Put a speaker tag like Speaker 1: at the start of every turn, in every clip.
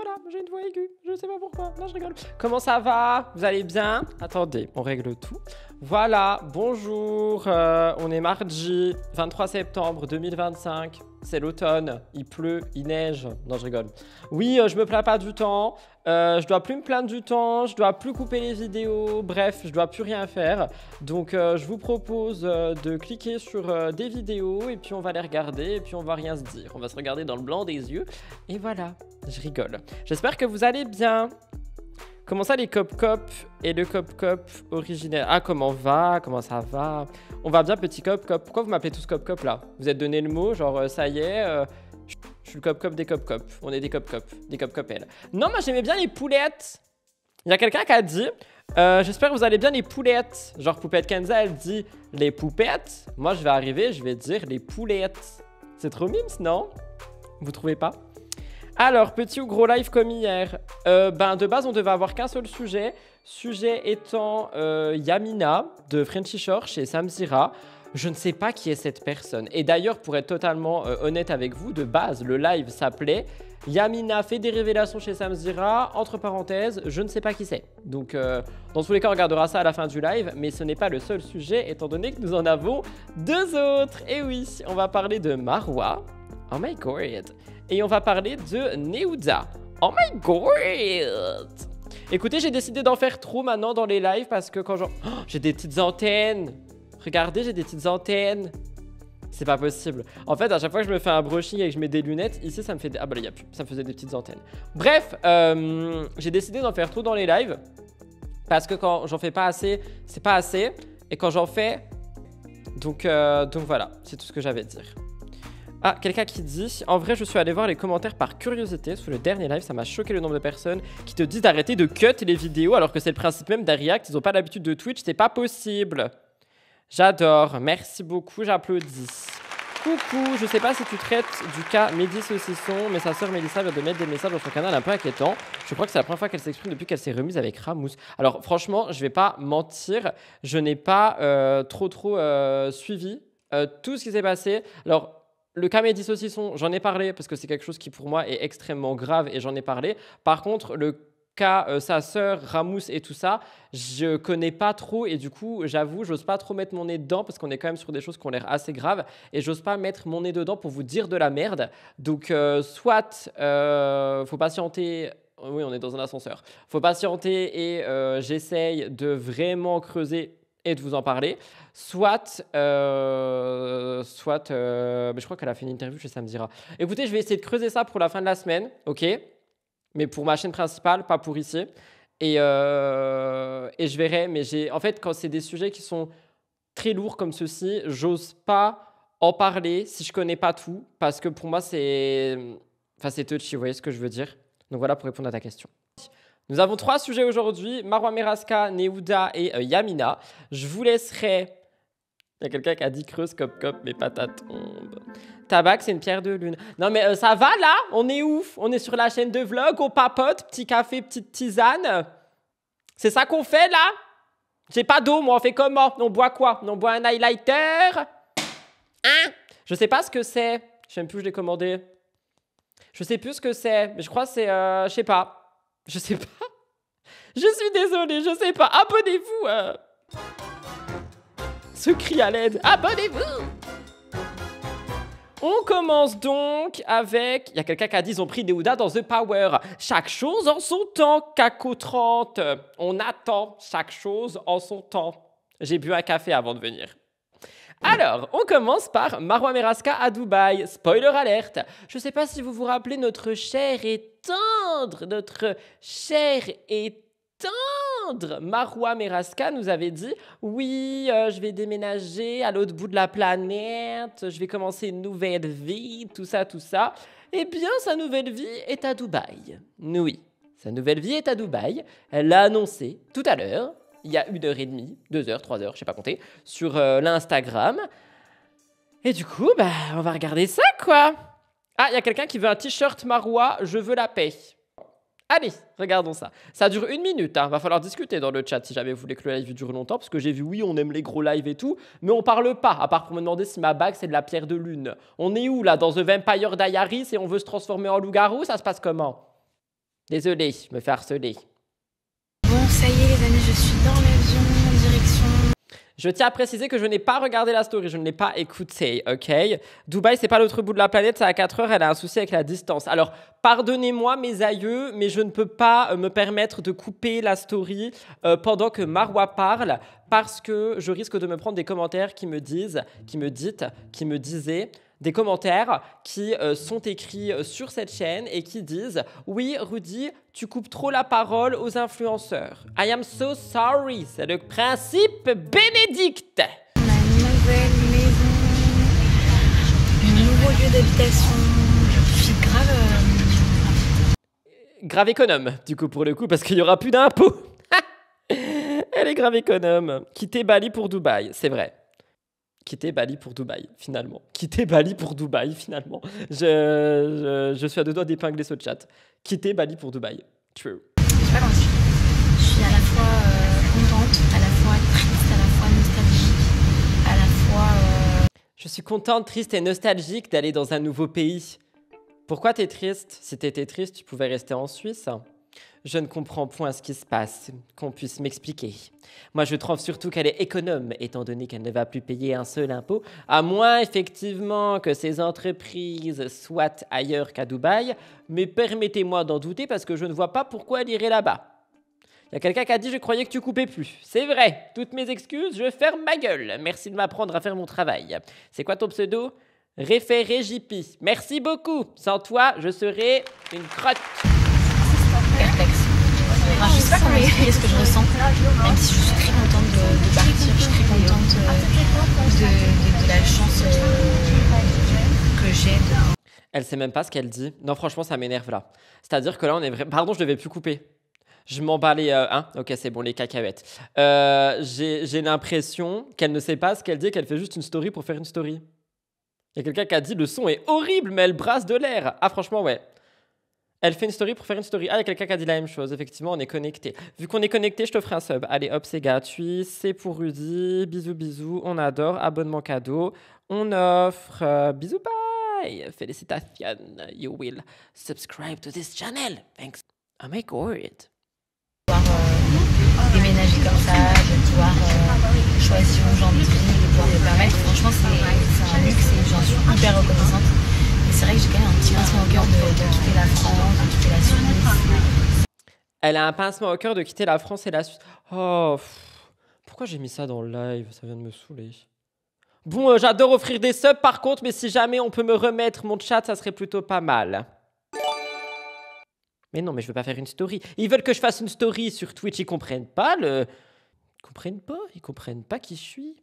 Speaker 1: voilà, j'ai une voix aiguë, je sais pas pourquoi, non je rigole. Comment ça va? Vous allez bien? Attendez, on règle tout. Voilà, bonjour, on est mardi 23 septembre 2025, c'est l'automne, il pleut, il neige, non je rigole. Oui, je me plains pas du temps, je dois plus me plaindre du temps, je dois plus couper les vidéos, bref, je dois plus rien faire. Donc je vous propose de cliquer sur des vidéos et puis on va les regarder et puis on va rien se dire. On va se regarder dans le blanc des yeux et voilà, je rigole. J'espère que vous allez bien. Comment ça les cop-cop et le cop-cop originel? Ah, comment va? Comment ça va? On va bien, petit cop-cop. Pourquoi vous m'appelez tous cop-cop là? Vous êtes donné le mot, genre ça y est, je suis le cop-cop des cop-cop. On est des cop-cop, des cop-cop-elles. Non, moi j'aimais bien les poulettes. Il y a quelqu'un qui a dit, j'espère que vous allez bien les poulettes. Genre Poupette Kenza, elle dit les poupettes. Moi je vais arriver, je vais dire les poulettes. C'est trop mimes, non? Vous trouvez pas? Alors, petit ou gros live comme hier. De base, on devait avoir qu'un seul sujet. Sujet étant Yamina de Frenchy Shore chez Samzira. Je ne sais pas qui est cette personne. Et d'ailleurs, pour être totalement honnête avec vous, de base, le live s'appelait Yamina fait des révélations chez Samzira. Entre parenthèses, je ne sais pas qui c'est. Donc, dans tous les cas, on regardera ça à la fin du live. Mais ce n'est pas le seul sujet, étant donné que nous en avons deux autres. Et oui, on va parler de Marwa. Oh my god. Et on va parler de Neouda. Oh my god! Écoutez, j'ai décidé d'en faire trop maintenant dans les lives parce que quand j'en... Oh, j'ai des petites antennes. Regardez, j'ai des petites antennes. C'est pas possible. En fait, à chaque fois que je me fais un brushing et que je mets des lunettes, ici, ça me fait... Ah bah là, il n'y a plus. Ça me faisait des petites antennes. Bref, j'ai décidé d'en faire trop dans les lives parce que quand j'en fais pas assez, c'est pas assez. Et quand j'en fais... Donc voilà, c'est tout ce que j'avais à dire. Ah, quelqu'un qui dit, en vrai, je suis allé voir les commentaires par curiosité sous le dernier live, ça m'a choqué le nombre de personnes qui te disent d'arrêter de cut les vidéos alors que c'est le principe même d'un React, ils n'ont pas l'habitude de Twitch, c'est pas possible. J'adore, merci beaucoup, j'applaudis. Coucou, je sais pas si tu traites du cas Mehdi Saucisson, mais sa sœur Mélissa vient de mettre des messages dans son canal un peu inquiétant. Je crois que c'est la première fois qu'elle s'exprime depuis qu'elle s'est remise avec Ramous. Alors franchement, je vais pas mentir, je n'ai pas trop suivi tout ce qui s'est passé. Alors, le cas Mehdi Saucisson, j'en ai parlé parce que c'est quelque chose qui pour moi est extrêmement grave et j'en ai parlé. Par contre, le cas sa sœur, Ramous et tout ça, je connais pas trop et du coup, j'avoue, j'ose pas trop mettre mon nez dedans parce qu'on est quand même sur des choses qui ont l'air assez graves et j'ose pas mettre mon nez dedans pour vous dire de la merde. Donc, soit faut patienter. Oui, on est dans un ascenseur. Faut patienter et j'essaye de vraiment creuser et de vous en parler, soit, mais je crois qu'elle a fait une interview chez Samzira. Écoutez, je vais essayer de creuser ça pour la fin de la semaine, ok? Mais pour ma chaîne principale, pas pour ici. Et je verrai, mais en fait, quand c'est des sujets qui sont très lourds comme ceci, j'ose pas en parler si je connais pas tout, parce que pour moi, c'est touchy, vous voyez ce que je veux dire? Donc voilà pour répondre à ta question. Nous avons 3 sujets aujourd'hui, Marwa Meraska, Neouda et Yamina. Je vous laisserai... Il y a quelqu'un qui a dit creuse, cop, mais patates tombent. Tabac, c'est une pierre de lune. Non mais ça va là? On est ouf. On est sur la chaîne de vlog, on papote, petit café, petite tisane. C'est ça qu'on fait là? J'ai pas d'eau, moi, on fait comment? On boit quoi? On boit un highlighter? Hein? Je sais pas ce que c'est. Je sais même plus où je l'ai commandé. Je sais plus ce que c'est, mais je crois que c'est... je sais pas. Je sais pas. Je suis désolée, je sais pas. Abonnez-vous. Ce cri à l'aide. Abonnez-vous. On commence donc avec... Il y a quelqu'un qui a dit ils ont pris Neouda dans The Power. Chaque chose en son temps, Caco 30. On attend chaque chose en son temps. J'ai bu un café avant de venir. Alors, on commence par Marwa Meraska à Dubaï. Spoiler alerte. Je ne sais pas si vous vous rappelez notre cher et tendre, Marwa Meraska nous avait dit « Oui, je vais déménager à l'autre bout de la planète, je vais commencer une nouvelle vie, tout ça. » Eh bien, sa nouvelle vie est à Dubaï. Oui, sa nouvelle vie est à Dubaï. Elle l'a annoncé tout à l'heure. Il y a 1h30, 2h, 3h, je ne sais pas compter, sur l'Instagram. Et du coup, on va regarder ça, quoi. Ah, il y a quelqu'un qui veut un t-shirt Marwa, je veux la paix. Allez, regardons ça. Ça dure 1 minute, hein. Va falloir discuter dans le chat si jamais vous voulez que le live dure longtemps, parce que j'ai vu, oui, on aime les gros lives et tout, mais on parle pas, à part pour me demander si ma bague, c'est de la pierre de lune. On est où, là, dans The Vampire Diaries, et on veut se transformer en loup-garou, ça se passe comment? Désolé, je me fais harceler.
Speaker 2: Bon, ça y est les amis, je suis dans l'avion en direction.
Speaker 1: Je tiens à préciser que je n'ai pas regardé la story, je ne l'ai pas écoutée, ok? Dubaï, c'est pas l'autre bout de la planète, c'est à 4 heures, elle a un souci avec la distance. Alors, pardonnez-moi mes aïeux, mais je ne peux pas me permettre de couper la story pendant que Marwa parle, parce que je risque de me prendre des commentaires qui me disaient, des commentaires qui sont écrits sur cette chaîne et qui disent « Oui, Rudy, tu coupes trop la parole aux influenceurs. I am so sorry. C'est le principe Bénédicte. »
Speaker 2: On a une nouvelle maison, un nouveau lieu d'habitation. Je suis
Speaker 1: grave économe, du coup, pour le coup, parce qu'il n'y aura plus d'impôts. Elle est grave économe. Quitter Bali pour Dubaï, c'est vrai. Quitter Bali pour Dubaï, finalement. Quitter Bali pour Dubaï, finalement. Je suis à deux doigts d'épingler ce chat. Quitter Bali pour Dubaï. True.
Speaker 2: Je sais pas comment dire. Je suis à la fois contente, à la fois triste, à la fois nostalgique, à la fois...
Speaker 1: Je suis contente, triste et nostalgique d'aller dans un nouveau pays. Pourquoi t'es triste? Si t'étais triste, tu pouvais rester en Suisse. Je ne comprends point ce qui se passe, qu'on puisse m'expliquer. Moi, je trouve surtout qu'elle est économe, étant donné qu'elle ne va plus payer un seul impôt, à moins, effectivement, que ces entreprises soient ailleurs qu'à Dubaï, mais permettez-moi d'en douter parce que je ne vois pas pourquoi elle irait là-bas. Il y a quelqu'un qui a dit « Je croyais que tu coupais plus ». C'est vrai, toutes mes excuses, je ferme ma gueule. Merci de m'apprendre à faire mon travail. C'est quoi ton pseudo? Référé JP. Merci beaucoup. Sans toi, je serais une crotte.
Speaker 2: Perplexe. Enfin, je sais pas comment expliquer ce que je ressens, même si je suis très contente de partir, je suis très contente de la chance que j'ai.
Speaker 1: Elle sait même pas ce qu'elle dit. Non, franchement, ça m'énerve là. C'est-à-dire que là, on est vraiment... Pardon, je devais plus couper. Je m'emballais... Hein? Ok, c'est bon, les cacahuètes. J'ai l'impression qu'elle ne sait pas ce qu'elle dit, qu'elle fait juste une story pour faire une story. Il y a quelqu'un qui a dit « Le son est horrible, mais elle brasse de l'air ». Ah, franchement, ouais. Elle fait une story pour faire une story. Ah, il y a quelqu'un qui a dit la même chose. Effectivement, on est connecté. Vu qu'on est connecté, je te ferai un sub. Allez, hop, c'est gratuit. C'est pour Rudy. Bisous, bisous. On adore. Abonnement cadeau. On offre. Bisous, bye. Félicitations. You will subscribe to this channel. Thanks. Oh my god.
Speaker 2: Déménager comme ça, de pouvoir choisir où j'en vis, de pouvoir me permettre. Franchement, c'est un luxe et j'en suis hyper reconnaissante. Mais c'est vrai que j'ai quand même un petit pincement au cœur de quitter la France, de quitter la Suisse.
Speaker 1: Elle a un pincement au cœur de quitter la France et la Suisse. Oh, pourquoi j'ai mis ça dans le live? Ça vient de me saouler. Bon, j'adore offrir des subs par contre, mais si jamais on peut me remettre mon chat, ça serait plutôt pas mal. Mais non, mais je veux pas faire une story. Ils veulent que je fasse une story sur Twitch. Ils comprennent pas Ils comprennent pas qui je suis.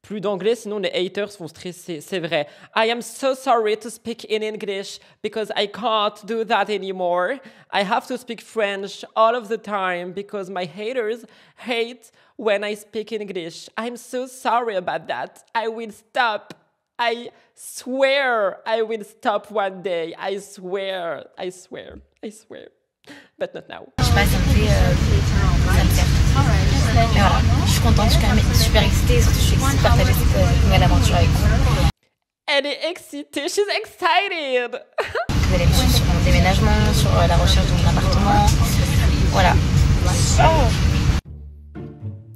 Speaker 1: Plus d'anglais, sinon les haters vont stresser. C'est vrai. I am so sorry to speak in English because I can't do that anymore. I have to speak French all of the time because my haters hate when I speak English. I'm so sorry about that. I will stop. I swear I will stop one day. I swear. I swear. I swear. But not now.
Speaker 2: Je sais pas, ça me fait mais voilà, je suis contente, je suis quand même super excitée, surtout je suis excitée de partager cette nouvelle aventure avec vous.
Speaker 1: Elle est excitée, she's excited.
Speaker 2: Vous allez me suivre sur mon déménagement, sur la recherche de mon appartement, voilà.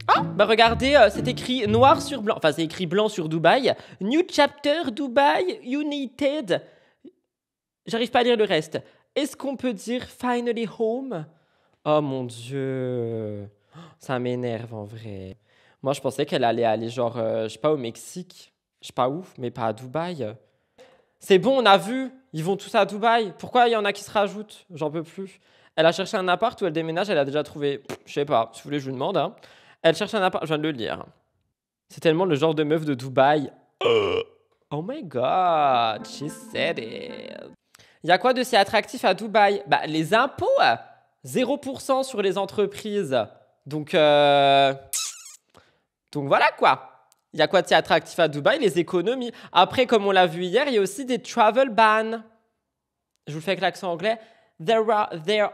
Speaker 1: Ah, bah regardez, c'est écrit noir sur blanc, enfin c'est écrit blanc sur Dubaï. New chapter Dubai United. J'arrive pas à lire le reste. Est-ce qu'on peut dire finally home? Oh mon Dieu. Ça m'énerve en vrai. Moi, je pensais qu'elle allait aller genre, je sais pas, au Mexique. Je sais pas où, mais pas à Dubaï. C'est bon, on a vu. Ils vont tous à Dubaï. Pourquoi il y en a qui se rajoutent? J'en peux plus. Elle a cherché un appart où elle déménage. Elle a déjà trouvé, je sais pas, si vous voulez, je vous demande. Hein. Elle cherche un appart, je viens de le lire. C'est tellement le genre de meuf de Dubaï. Oh my god, she said it. Il y a quoi de si attractif à Dubaï? Bah, les impôts, 0% sur les entreprises. Donc voilà quoi. Il y a quoi de si attractif à Dubaï? Les économies. Après, comme on l'a vu hier, il y a aussi des travel bans. Je vous le fais avec l'accent anglais. There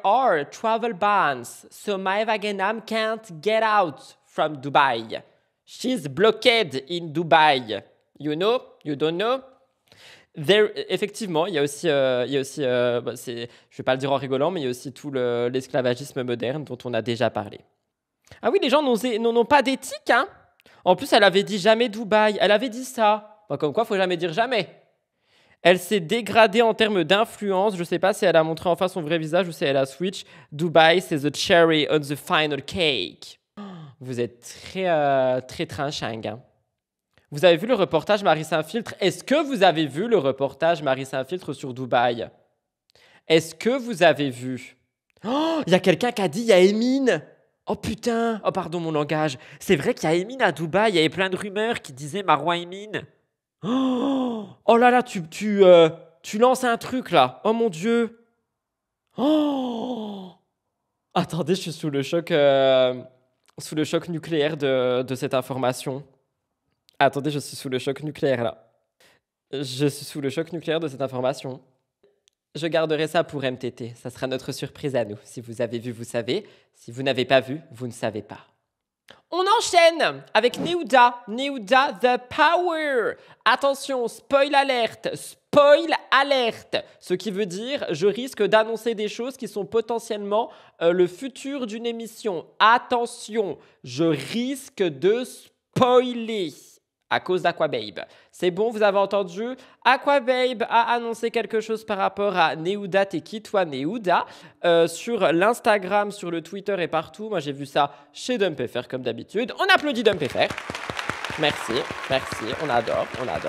Speaker 1: are travel bans. So Maeva Wagenham can't get out from Dubai. She's blocked in Dubai. You know? You don't know? Effectivement, bah, je vais pas le dire en rigolant, mais il y a aussi tout l'esclavagisme moderne dont on a déjà parlé. Ah oui, les gens n'ont pas d'éthique, hein. En plus, elle avait dit jamais Dubaï. Elle avait dit ça. Bah, comme quoi, faut jamais dire jamais. Elle s'est dégradée en termes d'influence. Je sais pas si elle a montré enfin son vrai visage ou si elle a switch. Dubaï, c'est the cherry on the final cake. Vous êtes très trinchang, hein. Vous avez vu le reportage Marie Saint-Filtre? Est-ce que vous avez vu le reportage Marie Saint-Filtre sur Dubaï? Est-ce que vous avez vu? Oh, il y a quelqu'un qui a dit il y a Emine. Oh putain. Oh pardon mon langage. C'est vrai qu'il y a Emine à Dubaï. Il y avait plein de rumeurs qui disaient Marouane Emine. Oh là là, tu lances un truc là. Oh mon Dieu. Oh. Attendez, je suis sous le choc nucléaire de cette information. Attendez, je suis sous le choc nucléaire là. Je suis sous le choc nucléaire de cette information. Je garderai ça pour MTT. Ça sera notre surprise à nous. Si vous avez vu, vous savez. Si vous n'avez pas vu, vous ne savez pas. On enchaîne avec Néouda. Néouda The Power. Attention, spoil alerte. Spoil alerte. Ce qui veut dire, je risque d'annoncer des choses qui sont potentiellement le futur d'une émission. Attention, je risque de spoiler. À cause d'Aquababe. C'est bon, vous avez entendu? Aquababe a annoncé quelque chose par rapport à Néouda, t'es qui toi Néouda? Sur l'Instagram, sur le Twitter et partout. Moi j'ai vu ça chez DumpFR comme d'habitude. On applaudit DumpFR. Merci, on adore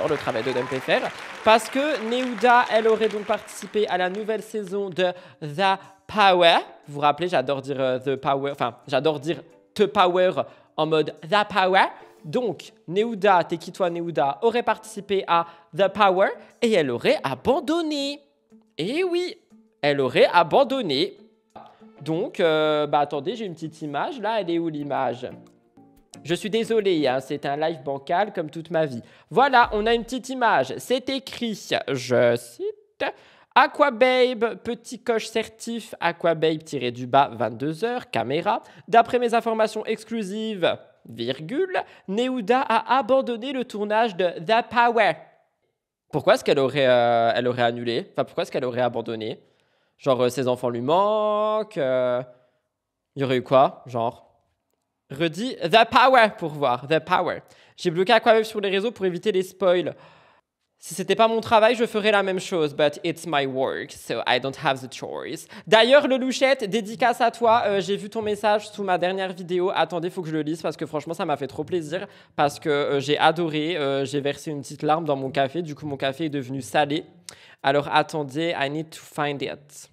Speaker 1: le travail de DumpFR. Parce que Néouda, elle aurait donc participé à la nouvelle saison de The Power. Vous vous rappelez, j'adore dire The Power, enfin j'adore dire The Power en mode The Power. Donc, Néouda, t'es qui toi Néouda, aurait participé à The Power et elle aurait abandonné. Et oui, elle aurait abandonné. Donc, attendez, j'ai une petite image. Là, elle est où l'image? Je suis désolé, hein, c'est un live bancal comme toute ma vie. Voilà, on a une petite image. C'est écrit, je cite... Aquababe, petit coche certif, Aquababe-du-bas, 22h, caméra. D'après mes informations exclusives... virgule, Néouda a abandonné le tournage de The Power. Pourquoi est-ce qu'elle aurait annulé? Enfin, pourquoi est-ce qu'elle aurait abandonné? Genre, ses enfants lui manquent. Il y aurait eu quoi? Genre, redis The Power pour voir. The Power. J'ai bloqué Aquababe sur les réseaux pour éviter les spoils. Si c'était pas mon travail, je ferais la même chose, but it's my work, so I don't have the choice. D'ailleurs, le Louchette, dédicace à toi. J'ai vu ton message sous ma dernière vidéo. Attendez, faut que je le lise parce que franchement, ça m'a fait trop plaisir. Parce que j'ai adoré. J'ai versé une petite larme dans mon café. Du coup, mon café est devenu salé. Alors, attendez, I need to find it.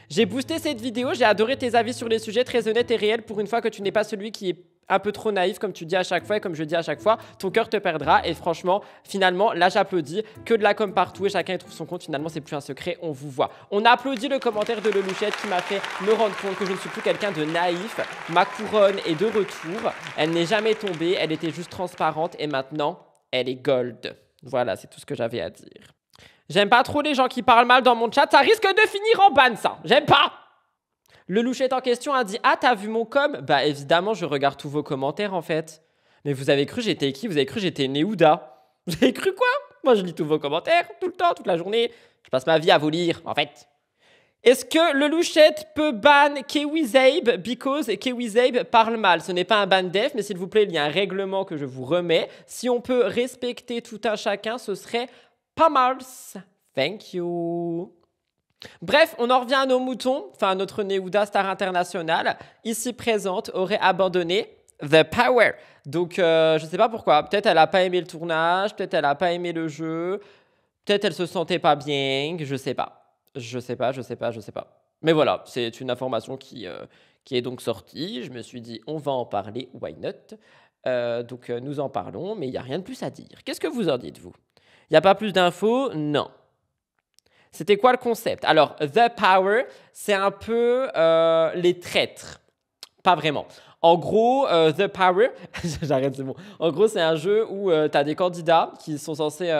Speaker 1: J'ai boosté cette vidéo. J'ai adoré tes avis sur les sujets, très honnêtes et réels. Pour une fois que tu n'es pas celui qui est un peu trop naïf, comme tu dis à chaque fois et comme je dis à chaque fois, ton cœur te perdra. Et franchement, finalement, là, j'applaudis. Que de la com partout et chacun y trouve son compte. Finalement, c'est plus un secret, on vous voit. On applaudit le commentaire de Lelouchette qui m'a fait me rendre compte que je ne suis plus quelqu'un de naïf. Ma couronne est de retour. Elle n'est jamais tombée. Elle était juste transparente et maintenant, elle est gold. Voilà, c'est tout ce que j'avais à dire. J'aime pas trop les gens qui parlent mal dans mon chat. Ça risque de finir en ban, ça. J'aime pas. Le Louchette en question a dit « Ah, t'as vu mon com ?» Bah évidemment, je regarde tous vos commentaires en fait. Mais vous avez cru j'étais qui? Vous avez cru j'étais Néouda? Vous avez cru quoi? Moi, je lis tous vos commentaires, tout le temps, toute la journée. Je passe ma vie à vous lire, en fait. Est-ce que le Louchette peut ban Kewizabe because Kewizabe parle mal? Ce n'est pas un ban def, mais s'il vous plaît, il y a un règlement que je vous remets. Si on peut respecter tout un chacun, ce serait pas mal. Thank you. Bref, on en revient à nos moutons. Enfin, notre Néouda star internationale, ici présente, aurait abandonné The Power. Donc, je sais pas pourquoi. Peut-être elle a pas aimé le tournage, peut-être elle a pas aimé le jeu, peut-être elle se sentait pas bien, je sais pas. Je sais pas. Mais voilà, c'est une information qui est donc sortie. Je me suis dit, on va en parler, why not? Donc, nous en parlons, mais il n'y a rien de plus à dire. Qu'est-ce que vous en dites, vous? Il n'y a pas plus d'infos? Non. C'était quoi le concept? Alors, The Power, c'est un peu les traîtres. Pas vraiment. En gros, The Power, j'arrête, c'est bon. En gros, c'est un jeu où tu as des candidats qui sont censés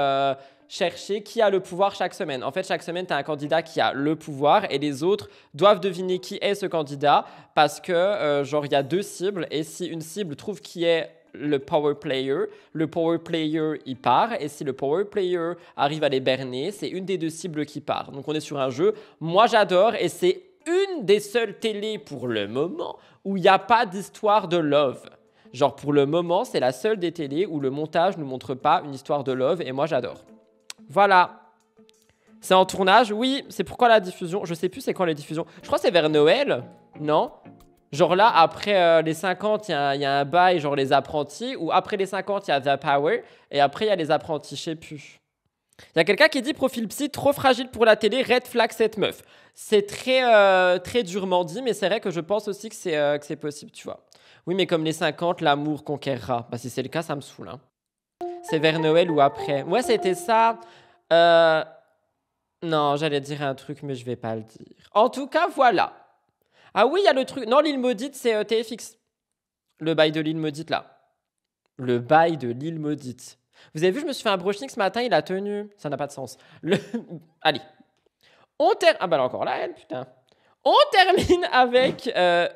Speaker 1: chercher qui a le pouvoir chaque semaine. En fait, chaque semaine, tu as un candidat qui a le pouvoir et les autres doivent deviner qui est ce candidat parce que, genre, il y a deux cibles et si une cible trouve qui est le power player. Le power player, il part. Et si le power player arrive à les berner, c'est une des deux cibles qui part. Donc on est sur un jeu. Moi, j'adore. Et c'est une des seules télés pour le moment où il n'y a pas d'histoire de love. Genre, pour le moment, c'est la seule des télés où le montage ne montre pas une histoire de love. Et moi, j'adore. Voilà. C'est en tournage? Oui. C'est pourquoi la diffusion? Je sais plus c'est quand les diffusions. Je crois que c'est vers Noël. Non? Genre là, après les 50, il y a un bail, genre les apprentis. Ou après les 50, il y a The Power. Et après, il y a les apprentis. Je sais plus. Il y a quelqu'un qui dit profil psy trop fragile pour la télé, red flag cette meuf. C'est très durement dit, mais c'est vrai que je pense aussi que c'est possible, tu vois. Oui, mais comme les 50, l'amour conquérera. Bah, si c'est le cas, ça me saoule. Hein. C'est vers Noël ou après. Ouais, c'était ça. Non, j'allais dire un truc, mais je vais pas le dire. En tout cas, voilà. Ah oui, il y a le truc. Non, l'île maudite, c'est TFX. Le bail de l'île maudite, là. Le bail de l'île maudite. Vous avez vu, je me suis fait un brushing ce matin, il a tenu. Ça n'a pas de sens. Allez. Ah bah là encore, là, elle, putain. On termine avec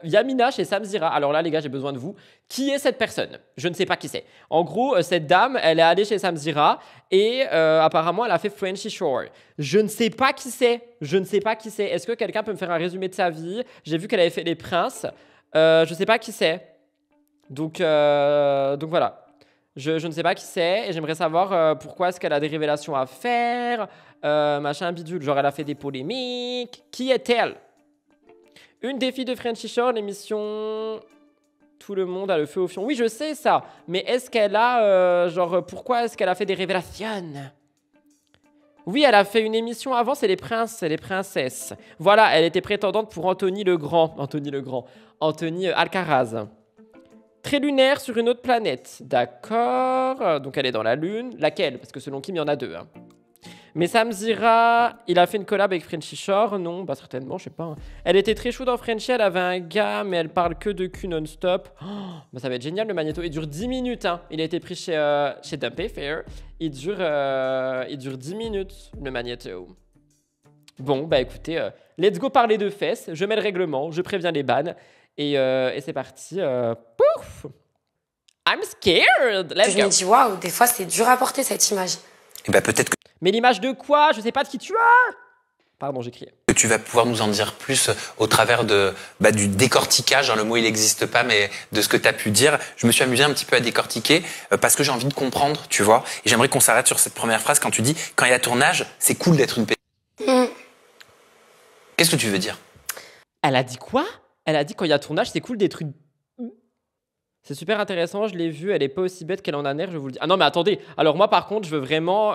Speaker 1: Yamina chez Samzira. Alors là, les gars, j'ai besoin de vous. Qui est cette personne? Je ne sais pas qui c'est. En gros, cette dame, elle est allée chez Samzira et apparemment, elle a fait Frenchy Shore. Je ne sais pas qui c'est. Je ne sais pas qui c'est. Est-ce que quelqu'un peut me faire un résumé de sa vie? J'ai vu qu'elle avait fait Les Princes. Je ne sais pas qui c'est. Donc voilà. Je ne sais pas qui c'est et j'aimerais savoir pourquoi est-ce qu'elle a des révélations à faire. Machin bidule. Genre, elle a fait des polémiques. Qui est-elle? Une des filles de Frenchy Shore, l'émission Tout le monde a le feu au fion. Oui, je sais ça. Mais est-ce qu'elle a... pourquoi est-ce qu'elle a fait des révélations? Oui, elle a fait une émission avant, c'est les princes, c'est les princesses. Voilà, elle était prétendante pour Anthony le Grand. Anthony Alcaraz. Très lunaire sur une autre planète. D'accord. Donc elle est dans la Lune. Laquelle? Parce que selon Kim, il y en a deux. Hein. Mais Samzira, il a fait une collab avec Frenchy Shore? Non, bah certainement, je sais pas. Hein. Elle était très chou dans Frenchy, elle avait un gars, mais elle parle que de cul non-stop. Oh, bah ça va être génial le magnéto. Il dure 10 minutes. Hein. Il a été pris chez Dumpy Fair. Il dure 10 minutes, le magnéto. Bon, bah écoutez, let's go parler de fesses. Je mets le règlement, je préviens les bans. Et c'est parti. Pouf! I'm scared! Let's go!
Speaker 3: Je me dis, waouh, des fois, c'est dur à porter cette image.
Speaker 4: Et bah peut-être que
Speaker 1: Mais l'image de quoi? Je sais pas de qui tu as. Pardon, j'ai crié.
Speaker 4: tu vas pouvoir nous en dire plus au travers du décortiquage. Hein, le mot, il n'existe pas, mais de ce que tu as pu dire. Je me suis amusé un petit peu à décortiquer parce que j'ai envie de comprendre, tu vois. Et j'aimerais qu'on s'arrête sur cette première phrase quand tu dis « Quand il y a tournage, c'est cool d'être une Qu'est-ce que tu veux dire?
Speaker 1: Elle a dit quoi? Elle a dit quand il y a tournage, c'est cool d'être une... C'est super intéressant, je l'ai vu, elle est pas aussi bête qu'elle en a l'air, je vous le dis. Ah non, mais attendez, alors moi par contre, je veux vraiment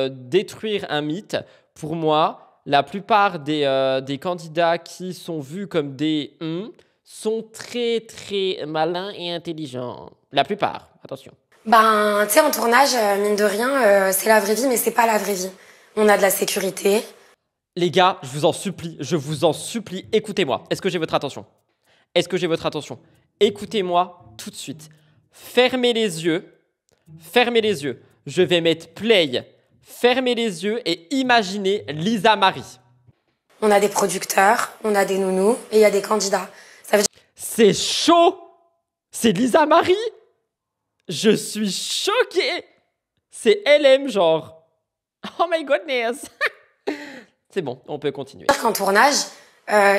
Speaker 1: détruire un mythe. Pour moi, la plupart des candidats qui sont vus comme des sont très très malins et intelligents. La plupart, attention.
Speaker 3: Ben, tu sais, en tournage, mine de rien, c'est la vraie vie, mais c'est pas la vraie vie. On a de la sécurité.
Speaker 1: Les gars, je vous en supplie, écoutez-moi. Est-ce que j'ai votre attention? Écoutez-moi tout de suite. Fermez les yeux. Je vais mettre play. Fermez les yeux et imaginez Lisa Marie.
Speaker 3: On a des producteurs, on a des nounous et il y a des candidats. Ça veut dire...
Speaker 1: C'est chaud! C'est Lisa Marie? Je suis choquée! C'est LM, genre. Oh my goodness! C'est bon, on peut continuer.
Speaker 3: qu'en tournage,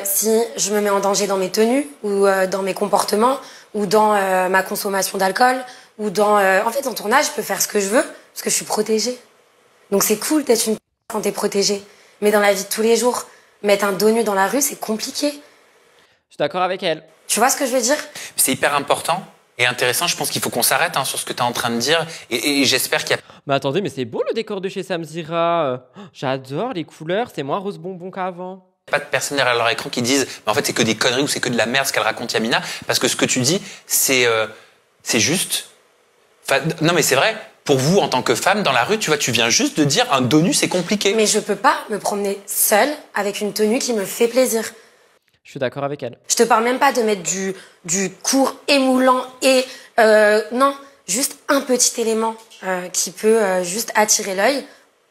Speaker 3: si je me mets en danger dans mes tenues ou dans mes comportements ou dans ma consommation d'alcool ou dans... En fait, en tournage, je peux faire ce que je veux parce que je suis protégée. Donc c'est cool d'être une quand t'es protégée. Mais dans la vie de tous les jours, mettre un dos nu dans la rue, c'est compliqué.
Speaker 1: Je suis d'accord avec elle.
Speaker 3: Tu vois ce que je veux dire?
Speaker 4: C'est hyper important et intéressant. Je pense qu'il faut qu'on s'arrête sur ce que tu es en train de dire. Et j'espère qu'il y a
Speaker 1: Mais attendez, mais c'est beau le décor de chez Samzira. J'adore les couleurs, c'est moins rose bonbon qu'avant.
Speaker 4: pas de personnes derrière leur écran qui disent mais en fait c'est que des conneries ou c'est que de la merde ce qu'elle raconte Yamina. Parce que ce que tu dis, c'est juste... Enfin, non mais c'est vrai. Pour vous, en tant que femme, dans la rue, tu vois, tu viens juste de dire un dos nu, c'est compliqué.
Speaker 3: Mais je peux pas me promener seule avec une tenue qui me fait plaisir.
Speaker 1: Je suis d'accord avec elle.
Speaker 3: Je te parle même pas de mettre du court émoulant et... non, juste un petit élément qui peut juste attirer l'œil.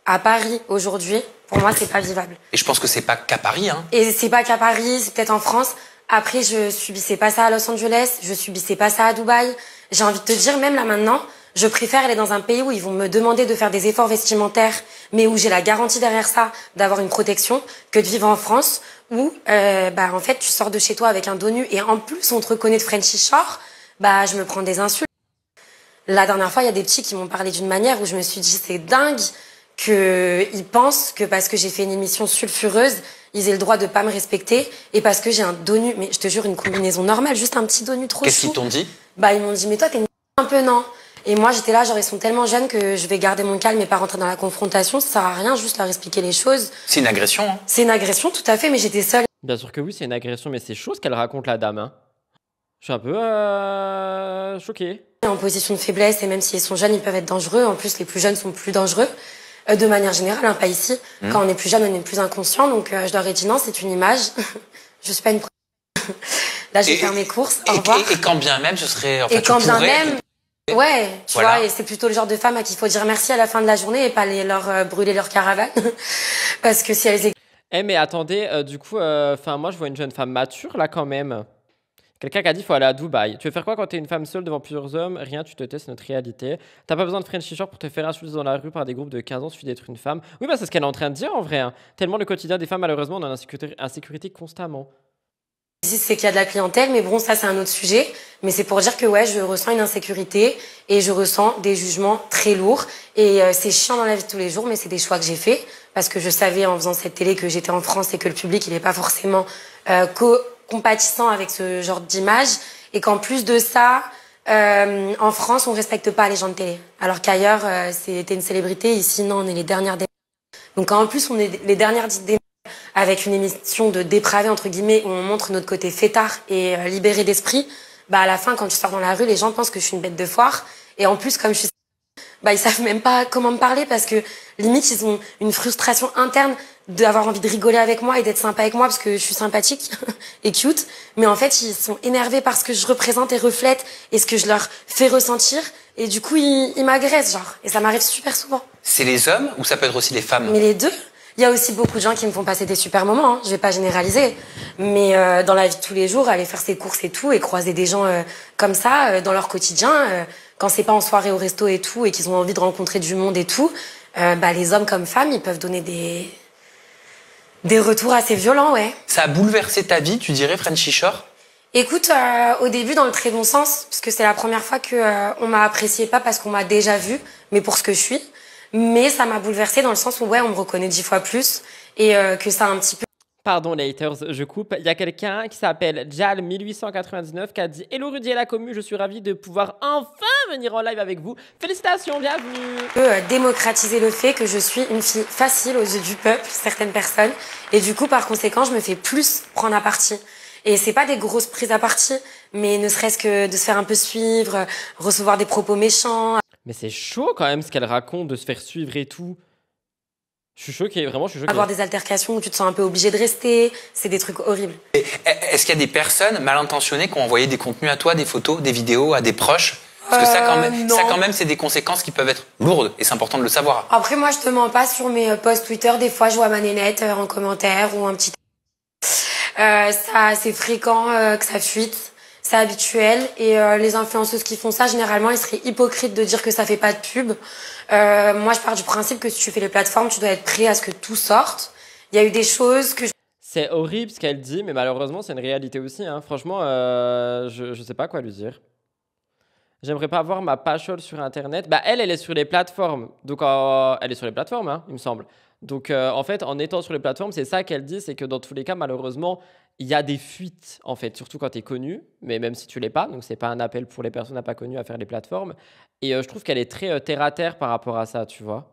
Speaker 3: À Paris, aujourd'hui, pour moi, c'est pas vivable.
Speaker 4: Et je pense que c'est pas qu'à Paris, hein.
Speaker 3: Et c'est pas qu'à Paris, c'est peut-être en France. Après, je subissais pas ça à Los Angeles, je subissais pas ça à Dubaï. J'ai envie de te dire, même là maintenant, je préfère aller dans un pays où ils vont me demander de faire des efforts vestimentaires, mais où j'ai la garantie derrière ça d'avoir une protection, que de vivre en France où, en fait, tu sors de chez toi avec un dos nu et en plus on te reconnaît de Frenchy Shore, je me prends des insultes. La dernière fois, il y a des petits qui m'ont parlé d'une manière où je me suis dit, c'est dingue qu'ils pensent que parce que j'ai fait une émission sulfureuse, ils aient le droit de pas me respecter et parce que j'ai un dos nu. Mais je te jure, une combinaison normale, juste un petit dos nu trop chou.
Speaker 4: Qu'est-ce qu'ils t'ont dit?
Speaker 3: Ils m'ont dit, mais toi, t'es une un peu, non? Et moi, j'étais là, genre, ils sont tellement jeunes que je vais garder mon calme et pas rentrer dans la confrontation. Ça sert à rien, juste leur expliquer les choses.
Speaker 4: C'est une agression, hein.
Speaker 3: C'est une agression, tout à fait, mais j'étais seule.
Speaker 1: Bien sûr que oui, c'est une agression, mais c'est chaud ce qu'elle raconte, la dame. Hein. Je suis un peu choquée.
Speaker 3: En position de faiblesse, et même s'ils sont jeunes, ils peuvent être dangereux. En plus, les plus jeunes sont plus dangereux. De manière générale, pas ici. Quand on est plus jeune, on est plus inconscient. Donc, je leur ai dit non, c'est une image. Je suis pas une... Là, je vais faire mes courses. Au revoir.
Speaker 4: Et quand bien même, ce serait... Enfin,
Speaker 3: et quand bien même... Ouais, tu vois, et c'est plutôt le genre de femme à qui il faut dire merci à la fin de la journée et pas leur brûler leur caravane. Parce que si elles...
Speaker 1: mais attendez, du coup, moi, je vois une jeune femme mature, là, quand même. Quelqu'un qui a dit qu'il faut aller à Dubaï. Tu veux faire quoi quand t'es une femme seule devant plusieurs hommes? Rien, tu te testes, notre réalité. T'as pas besoin de Frenchy Shore pour te faire insulter dans la rue par des groupes de 15 ans, suffit d'être une femme. Oui, c'est ce qu'elle est en train de dire en vrai. Hein. Tellement le quotidien des femmes, malheureusement, on est en insécurité constamment.
Speaker 3: C'est qu'il y a de la clientèle, mais bon, ça c'est un autre sujet. Mais c'est pour dire que ouais, je ressens une insécurité et je ressens des jugements très lourds. Et c'est chiant dans la vie de tous les jours, mais c'est des choix que j'ai faits. Parce que je savais en faisant cette télé que j'étais en France et que le public, il n'est pas forcément compatissant avec ce genre d'image. Et qu'en plus de ça, en France, on respecte pas les gens de télé. Alors qu'ailleurs, t'es une célébrité. Ici, non, on est les dernières des... Donc en plus, on est les dernières des... avec une émission de dépravé entre guillemets où on montre notre côté fêtard et libéré d'esprit, à la fin quand tu sors dans la rue, les gens pensent que je suis une bête de foire et en plus comme je suis ils savent même pas comment me parler parce que limite ils ont une frustration interne d'avoir envie de rigoler avec moi et d'être sympa avec moi parce que je suis sympathique et cute, mais en fait ils sont énervés par ce que je représente et reflète et ce que je leur fais ressentir et du coup ils m'agressent genre et ça m'arrive super souvent. C'est
Speaker 4: les hommes ou ça peut être aussi les femmes?
Speaker 3: Mais les deux. Il y a aussi beaucoup de gens qui me font passer des super moments, hein. Je vais pas généraliser, mais dans la vie de tous les jours, aller faire ses courses et tout, et croiser des gens comme ça dans leur quotidien, quand c'est pas en soirée au resto et tout, et qu'ils ont envie de rencontrer du monde et tout, les hommes comme femmes, ils peuvent donner des retours assez violents, ouais.
Speaker 4: Ça a bouleversé ta vie, tu dirais, Frenchy Shore?
Speaker 3: Écoute, au début dans le très bon sens, parce que c'est la première fois que on m'a apprécié, pas parce qu'on m'a déjà vu, mais pour ce que je suis. Mais ça m'a bouleversée dans le sens où, ouais, on me reconnaît 10 fois plus et que ça a un petit peu...
Speaker 1: Pardon, les haters, je coupe. Il y a quelqu'un qui s'appelle Jal1899 qui a dit « Hello Rudy et la commu, je suis ravie de pouvoir enfin venir en live avec vous. Félicitations, bienvenue !»
Speaker 3: Démocratiser le fait que je suis une fille facile aux yeux du peuple, certaines personnes. Et du coup, par conséquent, je me fais plus prendre à partie. Et c'est pas des grosses prises à partie, mais ne serait-ce que de se faire un peu suivre, recevoir des propos méchants...
Speaker 1: Mais c'est chaud quand même ce qu'elle raconte de se faire suivre et tout. Je suis choquée, vraiment, je suis choquée.
Speaker 3: Avoir des altercations où tu te sens un peu obligé de rester, c'est des trucs horribles.
Speaker 4: Est-ce qu'il y a des personnes mal intentionnées qui ont envoyé des contenus à toi, des photos, des vidéos, à des proches? Parce que ça quand même, c'est des conséquences qui peuvent être lourdes et c'est important de le savoir.
Speaker 3: Après, moi, je te mens pas sur mes posts Twitter. Des fois, je vois ma nénette en commentaire ou un petit... c'est fréquent que ça fuite. C'est habituel et les influenceuses qui font ça, généralement, ils seraient hypocrites de dire que ça fait pas de pub. Moi, je pars du principe que si tu fais les plateformes, tu dois être prêt à ce que tout sorte. Il y a eu des choses que...
Speaker 1: C'est horrible ce qu'elle dit, mais malheureusement, c'est une réalité aussi. Hein. Franchement, je sais pas quoi lui dire. J'aimerais pas avoir ma pachole sur Internet. Elle est sur les plateformes. Donc, elle est sur les plateformes, hein, il me semble. Donc, en fait, en étant sur les plateformes, c'est ça qu'elle dit, c'est que dans tous les cas, malheureusement, il y a des fuites, en fait, surtout quand tu es connu, mais même si tu l'es pas, donc c'est pas un appel pour les personnes pas connues à faire les plateformes. Et je trouve qu'elle est très terre-à-terre par rapport à ça, tu vois.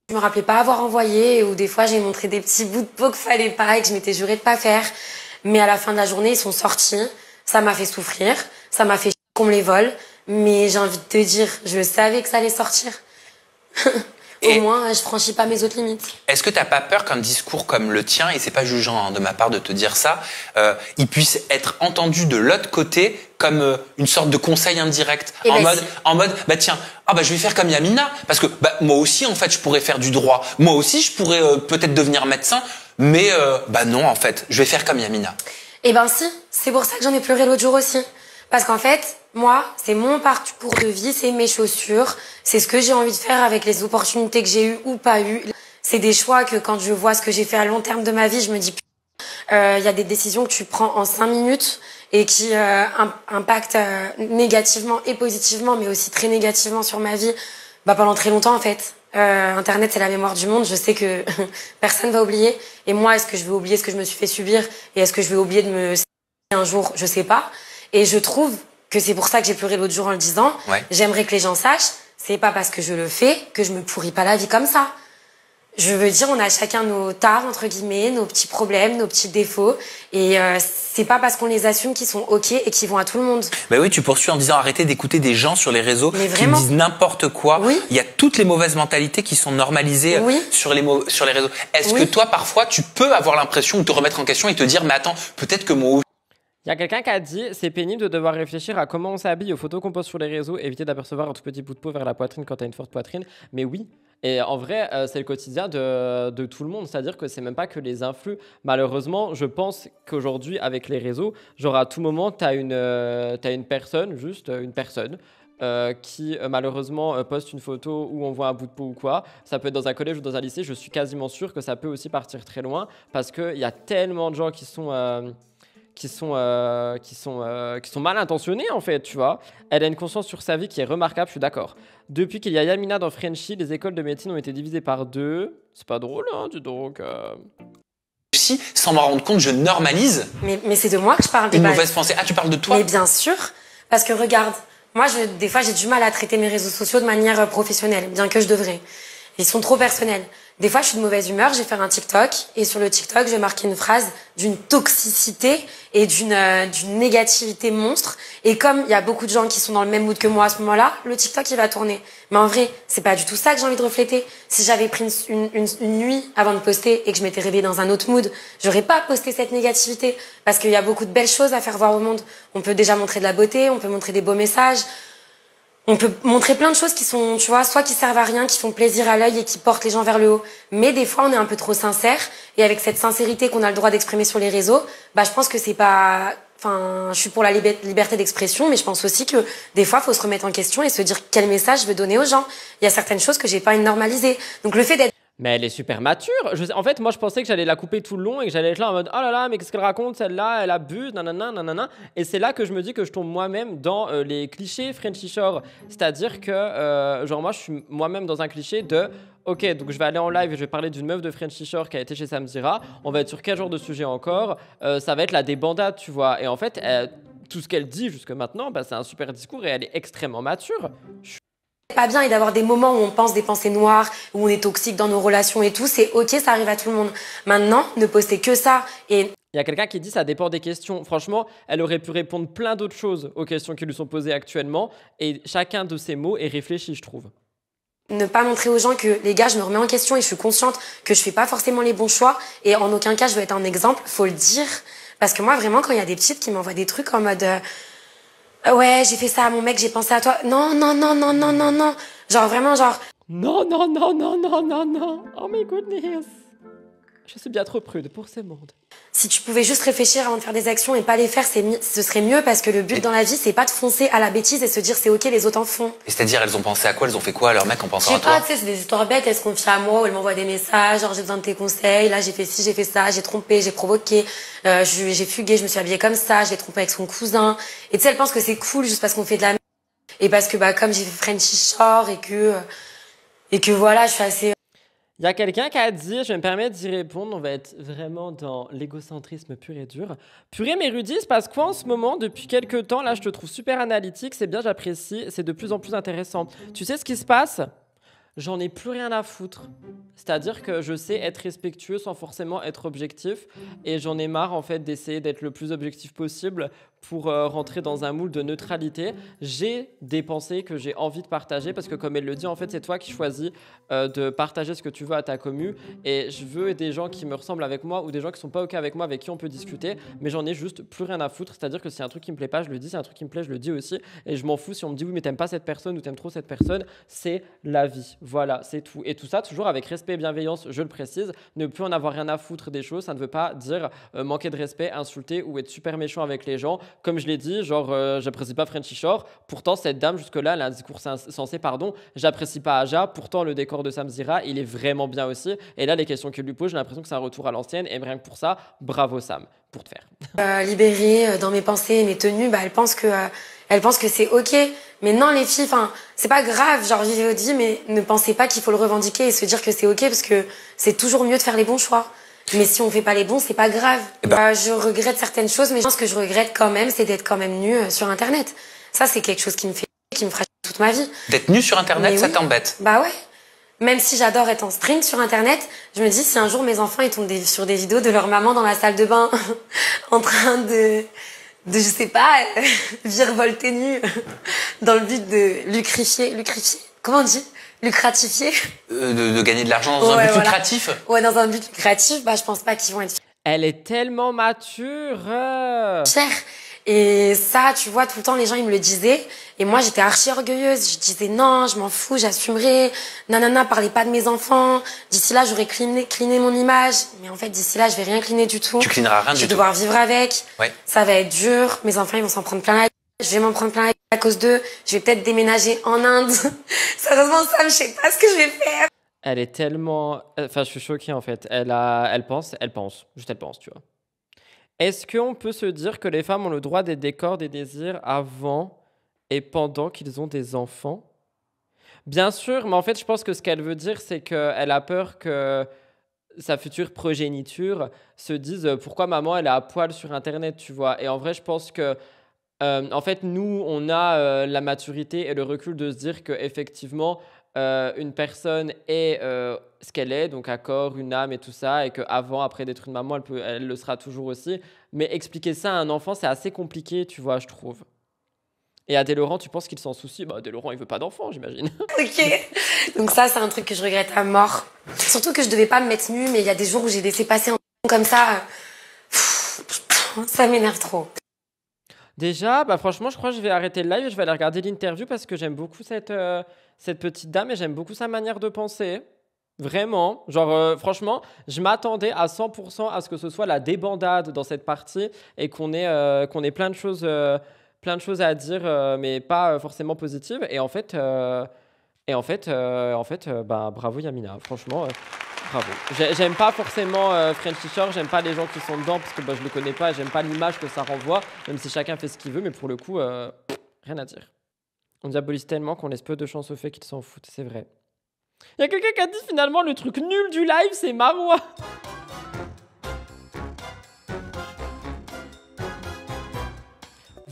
Speaker 3: Je me rappelais pas avoir envoyé, ou des fois j'ai montré des petits bouts de peau qu'il fallait pas et que je m'étais juré de pas faire. Mais à la fin de la journée, ils sont sortis, ça m'a fait souffrir, ça m'a fait chier qu'on me les vole, mais j'ai envie de te dire, je savais que ça allait sortir. Au moins, je franchis pas mes autres limites.
Speaker 4: Est-ce que t'as pas peur qu'un discours comme le tien, et c'est pas jugeant de ma part de te dire ça, il puisse être entendu de l'autre côté comme une sorte de conseil indirect, en mode, tiens, je vais faire comme Yamina, parce que moi aussi en fait je pourrais faire du droit, moi aussi je pourrais peut-être devenir médecin, mais non en fait, je vais faire comme Yamina.
Speaker 3: Eh ben si, c'est pour ça que j'en ai pleuré l'autre jour aussi. Parce qu'en fait, moi, c'est mon parcours de vie, c'est mes chaussures, c'est ce que j'ai envie de faire avec les opportunités que j'ai eues ou pas eues. C'est des choix que quand je vois ce que j'ai fait à long terme de ma vie, je me dis, y a des décisions que tu prends en 5 minutes et qui impactent négativement et positivement, mais aussi très négativement sur ma vie, pendant très longtemps en fait. Internet, c'est la mémoire du monde. Je sais que personne va oublier. Et moi, est-ce que je vais oublier ce que je me suis fait subir? Et est-ce que je vais oublier de me un jour? Je sais pas. Et je trouve que c'est pour ça que j'ai pleuré l'autre jour en le disant.
Speaker 4: Ouais.
Speaker 3: J'aimerais que les gens sachent, c'est pas parce que je le fais que je me pourris pas la vie comme ça. Je veux dire, on a chacun nos tares, entre guillemets, nos petits problèmes, nos petits défauts. Et c'est pas parce qu'on les assume qu'ils sont OK et qu'ils vont à tout le monde.
Speaker 4: Bah oui, tu poursuis en disant arrêtez d'écouter des gens sur les réseaux qui disent n'importe quoi.
Speaker 3: Oui.
Speaker 4: Il y a toutes les mauvaises mentalités qui sont normalisées sur les réseaux. Est-ce que toi, parfois, tu peux avoir l'impression de te remettre en question et te dire mais attends, peut-être que mon
Speaker 1: Il y a quelqu'un qui a dit c'est pénible de devoir réfléchir à comment on s'habille, aux photos qu'on poste sur les réseaux, éviter d'apercevoir un tout petit bout de peau vers la poitrine quand tu as une forte poitrine. Mais oui, et en vrai, c'est le quotidien de tout le monde. C'est-à-dire que c'est même pas que les influx. Malheureusement, je pense qu'aujourd'hui, avec les réseaux, genre à tout moment, tu as une personne, juste une personne, qui malheureusement poste une photo où on voit un bout de peau ou quoi. Ça peut être dans un collège ou dans un lycée. Je suis quasiment sûr que ça peut aussi partir très loin parce qu'il y a tellement de gens qui sont mal intentionnés en fait, tu vois. Elle a une conscience sur sa vie qui est remarquable, je suis d'accord. Depuis qu'il y a Yamina dans Frenchy, les écoles de médecine ont été divisées par 2. C'est pas drôle, hein, dis donc.
Speaker 4: Si, sans m'en rendre compte, je normalise
Speaker 3: Mais c'est de moi que je parle.
Speaker 4: une mauvaise pensée. Ah, tu parles de toi?
Speaker 3: Mais bien sûr, parce que regarde, moi, des fois, j'ai du mal à traiter mes réseaux sociaux de manière professionnelle, bien que je devrais. Ils sont trop personnels. Des fois, je suis de mauvaise humeur, je vais faire un TikTok, et sur le TikTok, je vais marquer une phrase d'une toxicité et d'une négativité monstre. Et comme il y a beaucoup de gens qui sont dans le même mood que moi à ce moment-là, le TikTok, il va tourner. Mais en vrai, c'est pas du tout ça que j'ai envie de refléter. Si j'avais pris une nuit avant de poster et que je m'étais réveillée dans un autre mood, j'aurais pas posté cette négativité. Parce qu'il y a beaucoup de belles choses à faire voir au monde. On peut déjà montrer de la beauté, on peut montrer des beaux messages. On peut montrer plein de choses qui sont, tu vois, soit qui servent à rien, qui font plaisir à l'œil et qui portent les gens vers le haut. Mais des fois, on est un peu trop sincère. Et avec cette sincérité qu'on a le droit d'exprimer sur les réseaux, je pense que c'est pas... Enfin, je suis pour la liberté d'expression, mais je pense aussi que des fois, il faut se remettre en question et se dire quel message je veux donner aux gens. Il y a certaines choses que j'ai pas normalisées. Donc le fait d'être...
Speaker 1: Mais elle est super mature. En fait, moi, je pensais que j'allais la couper tout le long et que j'allais être là en mode oh là là, mais qu'est-ce qu'elle raconte celle-là? Elle abuse, nanana, nanana. Et c'est là que je me dis que je tombe moi-même dans les clichés Frenchy Shore. C'est-à-dire que, genre, moi, je suis moi-même dans un cliché de ok, donc je vais aller en live et je vais parler d'une meuf de Frenchy Shore qui a été chez Samzira. On va être sur quel genre de sujet encore? Ça va être la débandade, tu vois. Et en fait, tout ce qu'elle dit jusque maintenant, c'est un super discours et elle est extrêmement mature.
Speaker 3: Pas bien et d'avoir des moments où on pense des pensées noires, où on est toxique dans nos relations et tout, c'est ok, ça arrive à tout le monde. Maintenant, ne postez que ça et...
Speaker 1: Il y a quelqu'un qui dit ça dépend des questions. Franchement, elle aurait pu répondre plein d'autres choses aux questions qui lui sont posées actuellement et chacun de ces mots est réfléchi, je trouve.
Speaker 3: Ne pas montrer aux gens que, les gars, je me remets en question et je suis consciente que je fais pas forcément les bons choix et en aucun cas je veux être un exemple, faut le dire. Parce que moi, vraiment, quand il y a des petites qui m'envoient des trucs en mode... ouais, j'ai fait ça à mon mec, j'ai pensé à toi. Non, non, non, non, non, non, non. Genre, vraiment, genre...
Speaker 1: Non, non, non, non, non, non, non. Oh my goodness. Je suis bien trop prude pour ce monde.
Speaker 3: Si tu pouvais juste réfléchir avant de faire des actions et pas les faire, ce serait mieux parce que le but dans la vie, c'est pas de foncer à la bêtise et se dire c'est ok, les autres en font.
Speaker 4: Et c'est-à-dire, elles ont pensé à quoi? Elles ont fait quoi? Leur mec en pensant
Speaker 3: Je
Speaker 4: à
Speaker 3: sais
Speaker 4: toi?
Speaker 3: pas, tu sais, c'est des histoires bêtes, elles se confient à moi ou elles m'envoient des messages, genre j'ai besoin de tes conseils, là j'ai fait ci, j'ai fait ça, j'ai trompé, j'ai provoqué, j'ai fugué, je me suis habillée comme ça, j'ai trompé avec son cousin. Et tu sais, elles pensent que c'est cool juste parce qu'on fait de la merde. Et parce que comme j'ai fait Frenchy Shore et que voilà, je suis assez...
Speaker 1: Il y a quelqu'un qui a dit, je vais me permettre d'y répondre, on va être vraiment dans l'égocentrisme pur et dur. Purée, mais Rudy, il se passe quoi en ce moment? Depuis quelques temps, là, je te trouve super analytique, c'est bien, j'apprécie, c'est de plus en plus intéressant. Tu sais ce qui se passe? J'en ai plus rien à foutre. C'est-à-dire que je sais être respectueux sans forcément être objectif. Et j'en ai marre, en fait, d'essayer d'être le plus objectif possible pour rentrer dans un moule de neutralité. J'ai des pensées que j'ai envie de partager parce que, comme elle le dit, en fait, c'est toi qui choisis de partager ce que tu veux à ta commu. Et je veux des gens qui me ressemblent avec moi ou des gens qui sont pas OK avec moi, avec qui on peut discuter. Mais j'en ai juste plus rien à foutre. C'est-à-dire que si y a un truc qui me plaît pas, je le dis. Si y a un truc qui me plaît, je le dis aussi. Et je m'en fous si on me dit oui, mais t'aimes pas cette personne ou t'aimes trop cette personne. C'est la vie. Voilà, c'est tout. Et tout ça, toujours avec respect et bienveillance, je le précise. Ne plus en avoir rien à foutre des choses, ça ne veut pas dire manquer de respect, insulter ou être super méchant avec les gens. comme je l'ai dit, genre, j'apprécie pas Frenchy Shore. Pourtant, cette dame, jusque-là, elle a un discours sensé, pardon. J'apprécie pas Aja. Pourtant, le décor de Samzira, il est vraiment bien aussi. Et là, les questions qu'il lui pose, j'ai l'impression que c'est un retour à l'ancienne. Et rien que pour ça, bravo Sam, pour te faire.
Speaker 3: Libérée dans mes pensées et mes tenues, bah, elle pense que c'est ok. Mais non, les filles, enfin, c'est pas grave. Genre, vivez votre vie, mais ne pensez pas qu'il faut le revendiquer et se dire que c'est ok parce que c'est toujours mieux de faire les bons choix. Mais si on fait pas les bons, c'est pas grave. Je regrette certaines choses, mais je pense que je regrette quand même, c'est d'être quand même nue sur Internet. Ça, c'est quelque chose qui me fera toute ma vie.
Speaker 4: D'être nue sur Internet,
Speaker 3: Mais
Speaker 4: ça
Speaker 3: oui.
Speaker 4: t'embête?
Speaker 3: Bah ouais. Même si j'adore être en string sur Internet, je me dis si un jour mes enfants ils tombent sur des vidéos de leur maman dans la salle de bain en train de je sais pas, virevolter nu dans le but de lucrifier, comment on dit? Lucratifier.
Speaker 4: De gagner de l'argent dans un but lucratif?
Speaker 3: Ouais, dans un but lucratif, bah je pense pas qu'ils vont être
Speaker 1: Elle est tellement mature.
Speaker 3: fiers. Et ça, tu vois, tout le temps, les gens, ils me le disaient. Et moi, j'étais archi orgueilleuse. Je disais, non, je m'en fous, j'assumerai. Nanana, parlez pas de mes enfants. D'ici là, j'aurais cliné mon image. Mais en fait, d'ici là, je vais rien cliner du tout.
Speaker 4: Tu clineras rien du tout.
Speaker 3: Je vais devoir vivre avec.
Speaker 4: Ouais.
Speaker 3: Ça va être dur. Mes enfants, ils vont s'en prendre plein la gueule. Je vais m'en prendre plein la gueule à cause d'eux. Je vais peut-être déménager en Inde. Sérieusement, Sam, je sais pas ce que je vais faire.
Speaker 1: Elle est tellement... Enfin, je suis choquée, en fait. Elle pense. Juste elle pense, tu vois. Est-ce qu'on peut se dire que les femmes ont le droit des corps, des désirs avant et pendant qu'ils ont des enfants? Bien sûr, mais en fait, je pense que ce qu'elle veut dire, c'est qu'elle a peur que sa future progéniture se dise pourquoi maman, elle est à poil sur Internet, tu vois. Et en vrai, je pense que, en fait, nous, on a la maturité et le recul de se dire qu'effectivement, une personne est ce qu'elle est, donc un corps, une âme et tout ça, et qu'avant, après d'être une maman, elle le sera toujours aussi. Mais expliquer ça à un enfant, c'est assez compliqué, tu vois, je trouve. Et Adé Laurent, tu penses qu'il s'en soucie? Bah, Adé Laurent, il veut pas d'enfant, j'imagine.
Speaker 3: Ok. Donc ça, c'est un truc que je regrette à mort. Surtout que je devais pas me mettre nue, mais il y a des jours où j'ai laissé passer un comme ça. Ça m'énerve trop.
Speaker 1: Déjà, bah franchement, je crois que je vais arrêter le live et je vais aller regarder l'interview parce que j'aime beaucoup cette petite dame et j'aime beaucoup sa manière de penser. Vraiment. Genre, franchement, je m'attendais à 100% à ce que ce soit la débandade dans cette partie et qu'on ait plein de choses à dire, mais pas forcément positives. Et en fait, bah, bravo Yamina. Franchement, bravo. J'aime pas forcément Frenchy Shore, j'aime pas les gens qui sont dedans parce que bah, je le connais pas, j'aime pas l'image que ça renvoie, même si chacun fait ce qu'il veut, mais pour le coup, rien à dire. On diabolise tellement qu'on laisse peu de chance au fait qu'ils s'en foutent, c'est vrai. Il y a quelqu'un qui a dit finalement le truc nul du live, c'est Marois.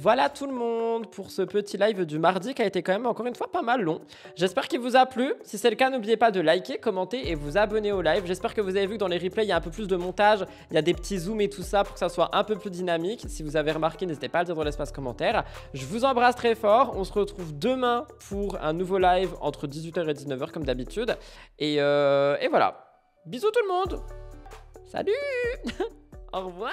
Speaker 1: Voilà tout le monde pour ce petit live du mardi qui a été quand même encore une fois pas mal long. J'espère qu'il vous a plu. Si c'est le cas, n'oubliez pas de liker, commenter et vous abonner au live. J'espère que vous avez vu que dans les replays, il y a un peu plus de montage. Il y a des petits zooms et tout ça pour que ça soit un peu plus dynamique. Si vous avez remarqué, n'hésitez pas à le dire dans l'espace commentaire. Je vous embrasse très fort. On se retrouve demain pour un nouveau live entre 18h et 19h comme d'habitude. Et voilà. Bisous tout le monde. Salut. Au revoir.